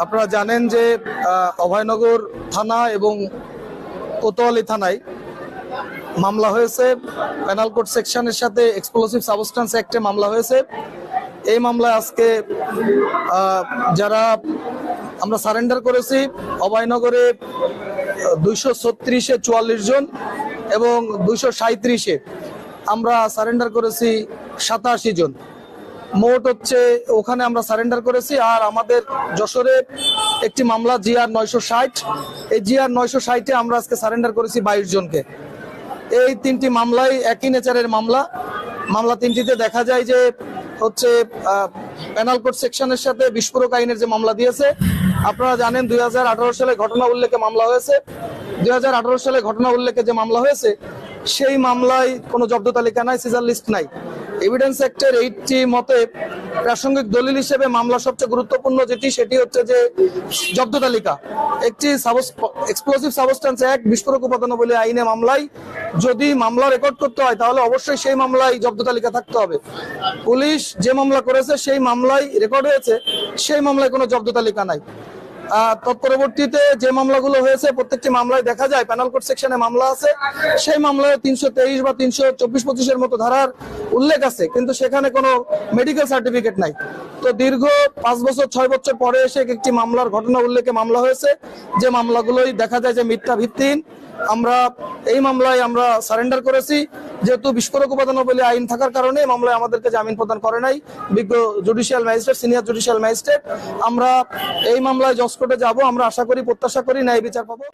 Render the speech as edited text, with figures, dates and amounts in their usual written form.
আপনারা জানেন যে অভয়নগর থানা এবং কোতোয়ালি থানায় মামলা হয়েছে। পেনাল কোড সেকশনের সাথে এক্সপ্লোসিভ সাবস্টেন্স অ্যাক্টে মামলা হয়েছে। এই মামলায় আজকে যারা আমরা সারেন্ডার করেছি অভয়নগরে 236-এ 44 জন এবং 237-এ আমরা সারেন্ডার করেছি 87 জন। মোট হচ্ছে ওখানে আমরা সারেন্ডার করেছি। আর আমাদের যশোরে একটি মামলা GR 960, এই GR 960-এ আমরা আজকে সারেন্ডার করেছি 22 জনকে। এই তিনটি মামলাই একই নেচারের মামলা তিনটিতে দেখা যায় যে হচ্ছে পেনাল কোড সেকশনের সাথে বিস্ফোরক আইনের যে মামলা দিয়েছে। আপনারা জানেন 2018 সালে ঘটনা উল্লেখে মামলা হয়েছে। 2018 সালে ঘটনা উল্লেখে যে মামলা হয়েছে সেই মামলায় কোনো জব্দ তালিকা নাই, সিজার লিস্ট নাই। এভিডেন্স অ্যাক্টের 80 মতে প্রাসঙ্গিক দলিল হিসেবে মামলা সবচেয়ে গুরুত্বপূর্ণ সেটি হচ্ছে যে জব্দ তালিকা। একটি এক্সপ্লোসিভ সাবস্টেন্স অ্যাক্ট বিস্ফোরক উপাদানাবলী আইনে মামলায় যদি মামলা রেকর্ড করতে হয় তাহলে অবশ্যই সেই মামলায় জব্দ তালিকা থাকতে হবে। পুলিশ যে মামলা করেছে সেই মামলায় রেকর্ড হয়েছে, সেই মামলায় কোনো জব্দ তালিকা নাই। তৎপরবর্তীতে যে মামলাগুলো হয়েছে প্রত্যেকটি মামলায় দেখা যায় পেনাল কোড সেকশনে মামলা আছে, সেই মামলায় 323 বা 324-25-এর মতো ধারার উল্লেখ আছে, কিন্তু সেখানে কোনো মেডিকেল সার্টিফিকেট নাই। তো দীর্ঘ 5 বছর 6 বছর পরে এসে একটি মামলার ঘটনা উল্লেখে মামলা হয়েছে, যে মামলাগুলোই দেখা যায় যে মিথ্যা ভিত্তিহীন। আমরা এই মামলায় আমরা সারেন্ডার করেছি। যেহেতু বিস্ফোরক উপাদানাবলী আইন থাকার কারণে মামলায় আমাদেরকে জামিন প্রদান করে নাই বিজ্ঞ judicial magistrate, senior judicial magistrate. আমরা এই মামলায় জজ কোর্টে যাব। আমরা আশা করি, প্রত্যাশা করি ন্যায় বিচার পাবো।